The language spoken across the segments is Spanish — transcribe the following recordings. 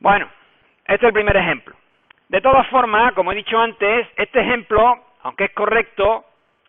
Bueno, este es el primer ejemplo. De todas formas, como he dicho antes, este ejemplo, aunque es correcto,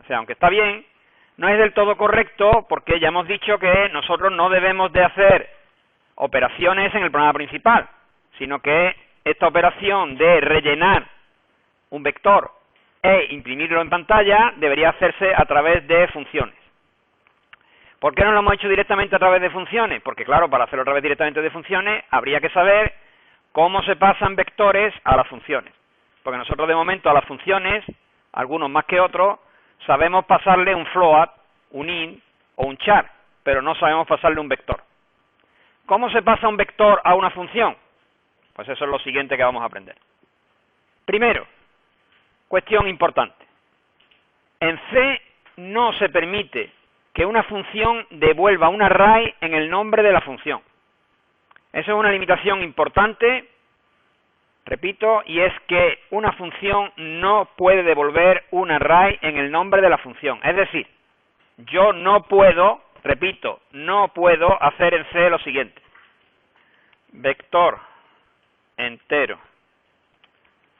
o sea, aunque está bien, no es del todo correcto porque ya hemos dicho que nosotros no debemos de hacer operaciones en el programa principal, sino que esta operación de rellenar un vector e imprimirlo en pantalla debería hacerse a través de funciones. ¿Por qué no lo hemos hecho directamente a través de funciones? Porque claro, para hacerlo a través directamente de funciones habría que saber cómo se pasan vectores a las funciones. Porque nosotros de momento a las funciones, algunos más que otros, sabemos pasarle un float, un int o un char, pero no sabemos pasarle un vector. ¿Cómo se pasa un vector a una función? Pues eso es lo siguiente que vamos a aprender. Primero, cuestión importante. En C no se permite que una función devuelva un array en el nombre de la función. Eso es una limitación importante, repito, y es que una función no puede devolver un array en el nombre de la función. Es decir, yo no puedo, repito, no puedo hacer en C lo siguiente. Vector entero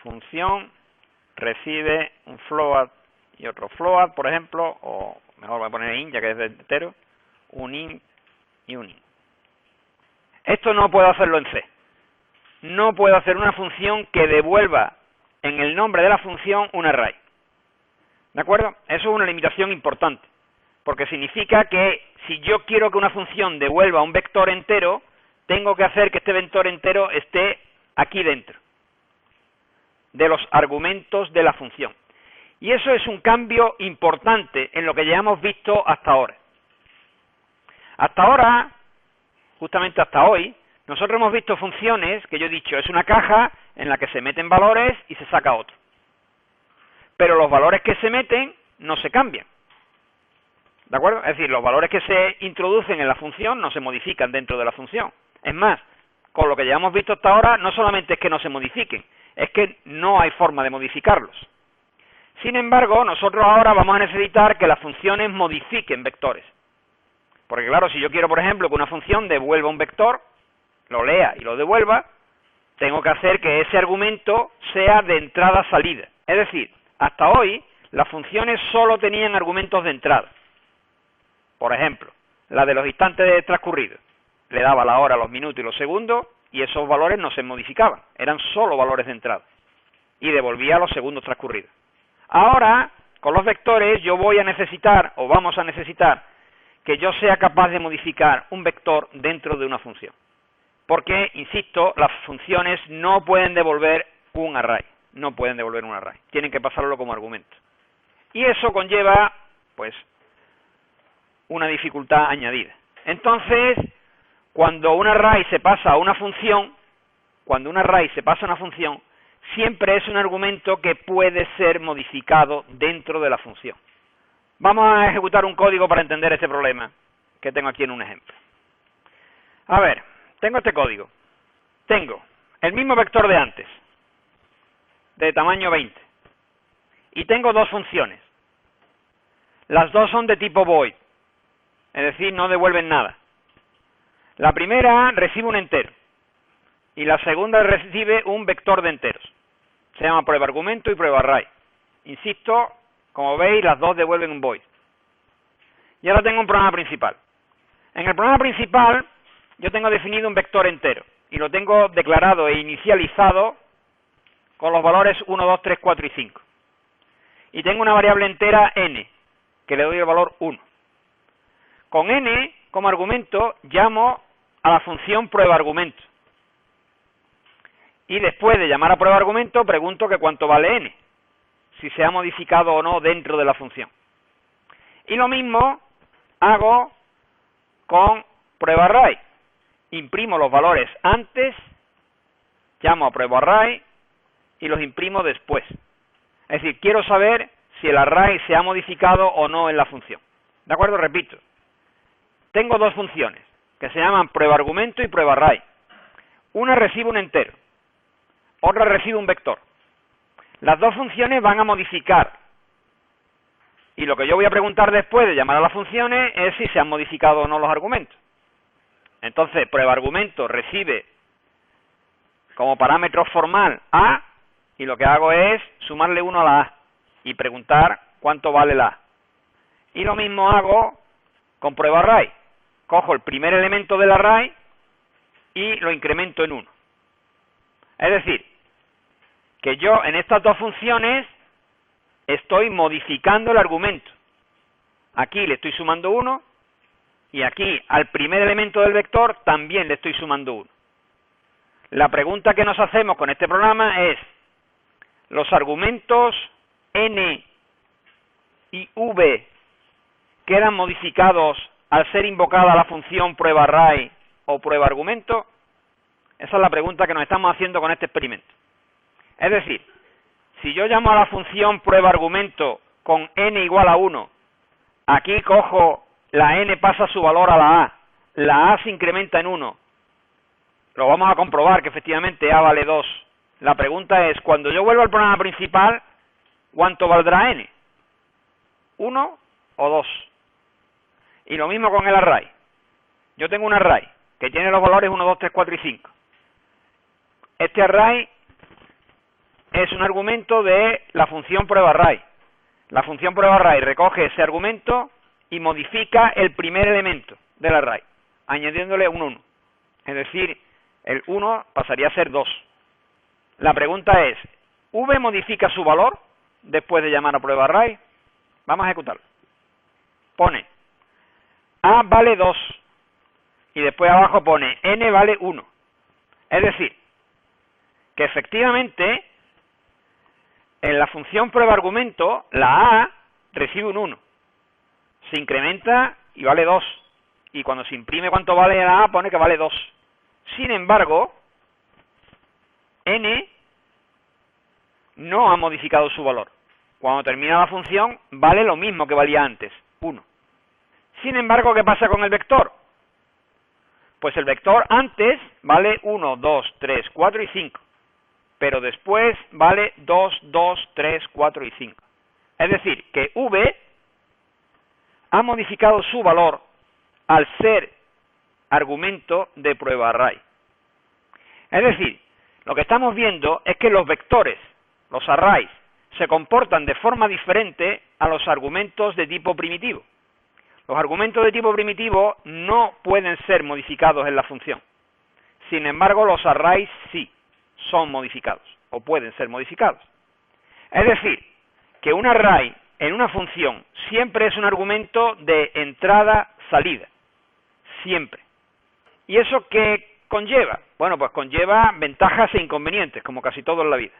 función recibe un float y otro float, por ejemplo, o mejor voy a poner int, ya que es de entero, un int y un int. Esto no puedo hacerlo en C. No puedo hacer una función que devuelva en el nombre de la función un array. ¿De acuerdo? Eso es una limitación importante, porque significa que si yo quiero que una función devuelva un vector entero, tengo que hacer que este vector entero esté aquí dentro de los argumentos de la función. Y eso es un cambio importante en lo que ya hemos visto hasta ahora. Hasta ahora, justamente hasta hoy, nosotros hemos visto funciones que yo he dicho, es una caja en la que se meten valores y se saca otro. Pero los valores que se meten no se cambian. ¿De acuerdo? Es decir, los valores que se introducen en la función no se modifican dentro de la función. Es más, con lo que ya hemos visto hasta ahora, no solamente es que no se modifiquen, es que no hay forma de modificarlos. Sin embargo, nosotros ahora vamos a necesitar que las funciones modifiquen vectores. Porque claro, si yo quiero, por ejemplo, que una función devuelva un vector, lo lea y lo devuelva, tengo que hacer que ese argumento sea de entrada-salida. Es decir, hasta hoy, las funciones solo tenían argumentos de entrada. Por ejemplo, la de los instantes transcurridos. Le daba la hora, los minutos y los segundos, y esos valores no se modificaban. Eran solo valores de entrada. Y devolvía los segundos transcurridos. Ahora, con los vectores, yo voy a necesitar, o vamos a necesitar, que yo sea capaz de modificar un vector dentro de una función. Porque, insisto, las funciones no pueden devolver un array. No pueden devolver un array. Tienen que pasarlo como argumento. Y eso conlleva, pues, una dificultad añadida. Entonces, cuando un array se pasa a una función, siempre es un argumento que puede ser modificado dentro de la función. Vamos a ejecutar un código para entender este problema que tengo aquí en un ejemplo. A ver, tengo este código. Tengo el mismo vector de antes, de tamaño 20. Y tengo dos funciones. Las dos son de tipo void, es decir, no devuelven nada. La primera recibe un entero y la segunda recibe un vector de enteros. Se llama prueba argumento y prueba array. Insisto, como veis, las dos devuelven un void. Y ahora tengo un programa principal. En el programa principal yo tengo definido un vector entero y lo tengo declarado e inicializado con los valores 1, 2, 3, 4 y 5. Y tengo una variable entera n, que le doy el valor 1. Con n como argumento llamo a la función prueba argumento. Y después de llamar a prueba argumento pregunto que cuánto vale n, si se ha modificado o no dentro de la función. Y lo mismo hago con prueba array. Imprimo los valores antes, llamo a prueba array y los imprimo después. Es decir, quiero saber si el array se ha modificado o no en la función. ¿De acuerdo? Repito. Tengo dos funciones que se llaman prueba argumento y prueba array. Una recibe un entero, otra recibe un vector. Las dos funciones van a modificar. Y lo que yo voy a preguntar después de llamar a las funciones es si se han modificado o no los argumentos. Entonces, prueba argumento recibe como parámetro formal A, y lo que hago es sumarle 1 a la A y preguntar cuánto vale la A. Y lo mismo hago con prueba array. Cojo el primer elemento del array y lo incremento en 1. Es decir, que yo en estas dos funciones estoy modificando el argumento. Aquí le estoy sumando 1 y aquí al primer elemento del vector también le estoy sumando 1. La pregunta que nos hacemos con este programa es: ¿los argumentos n y v quedan modificados al ser invocada la función prueba array o prueba argumento? Esa es la pregunta que nos estamos haciendo con este experimento. Es decir, si yo llamo a la función prueba argumento con n igual a 1, aquí cojo la n, pasa su valor a la a se incrementa en 1, lo vamos a comprobar que efectivamente a vale 2. La pregunta es, cuando yo vuelva al programa principal, ¿cuánto valdrá n? ¿1 o 2? Y lo mismo con el array. Yo tengo un array que tiene los valores 1, 2, 3, 4 y 5. Este array es un argumento de la función prueba array. La función prueba array recoge ese argumento y modifica el primer elemento del array, añadiéndole un 1. Es decir, el 1 pasaría a ser 2. La pregunta es, ¿v modifica su valor después de llamar a prueba array? Vamos a ejecutarlo. Pone a vale 2 y después abajo pone n vale 1. Es decir, que efectivamente en la función prueba argumento la a recibe un 1. Se incrementa y vale 2. Y cuando se imprime cuánto vale la a pone que vale 2. Sin embargo, n no ha modificado su valor. Cuando termina la función vale lo mismo que valía antes, 1. Sin embargo, ¿qué pasa con el vector? Pues el vector antes vale 1, 2, 3, 4 y 5. Pero después vale 2, 2, 3, 4 y 5. Es decir, que v ha modificado su valor al ser argumento de prueba array. Es decir, lo que estamos viendo es que los vectores, los arrays, se comportan de forma diferente a los argumentos de tipo primitivo. Los argumentos de tipo primitivo no pueden ser modificados en la función. Sin embargo, los arrays sí son modificados, o pueden ser modificados. Es decir, que un array en una función siempre es un argumento de entrada-salida. Siempre. ¿Y eso qué conlleva? Bueno, pues conlleva ventajas e inconvenientes, como casi todo en la vida.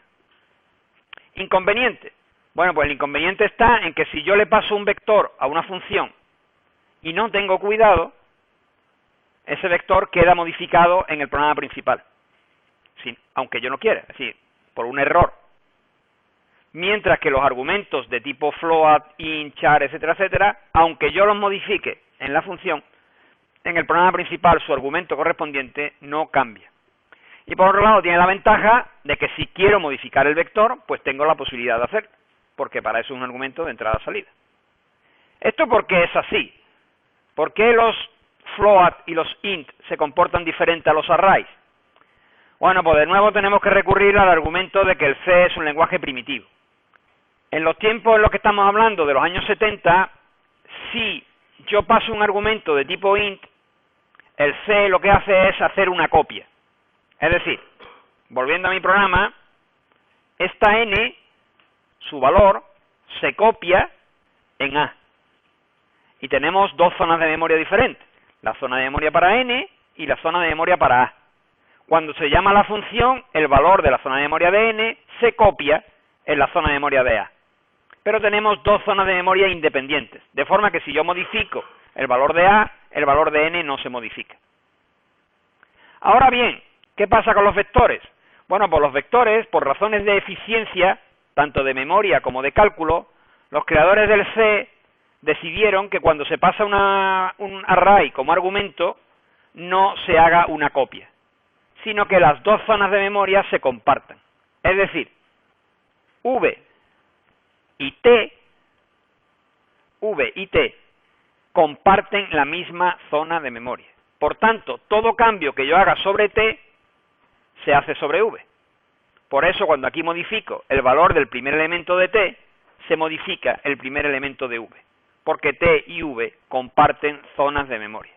Inconveniente. Bueno, pues el inconveniente está en que si yo le paso un vector a una función y no tengo cuidado, ese vector queda modificado en el programa principal. Sí, aunque yo no quiera, es decir, por un error. Mientras que los argumentos de tipo float, int, char, etcétera, etcétera, aunque yo los modifique en la función, en el programa principal su argumento correspondiente no cambia. Y por otro lado tiene la ventaja de que si quiero modificar el vector, pues tengo la posibilidad de hacerlo, porque para eso es un argumento de entrada-salida. ¿Esto por qué es así? ¿Por qué los float y los int se comportan diferente a los arrays? Bueno, pues de nuevo tenemos que recurrir al argumento de que el C es un lenguaje primitivo. En los tiempos en los que estamos hablando, de los años 70, si yo paso un argumento de tipo int, el C lo que hace es hacer una copia. Es decir, volviendo a mi programa, esta n, su valor, se copia en A. Y tenemos dos zonas de memoria diferentes, la zona de memoria para n y la zona de memoria para A. Cuando se llama la función, el valor de la zona de memoria de n se copia en la zona de memoria de A. Pero tenemos dos zonas de memoria independientes, de forma que si yo modifico el valor de A, el valor de n no se modifica. Ahora bien, ¿qué pasa con los vectores? Bueno, pues los vectores, por razones de eficiencia, tanto de memoria como de cálculo, los creadores del C decidieron que cuando se pasa un array como argumento, no se haga una copia, sino que las dos zonas de memoria se compartan. Es decir, V y T comparten la misma zona de memoria. Por tanto, todo cambio que yo haga sobre T se hace sobre v. Por eso cuando aquí modifico el valor del primer elemento de t, se modifica el primer elemento de v, porque t y v comparten zonas de memoria.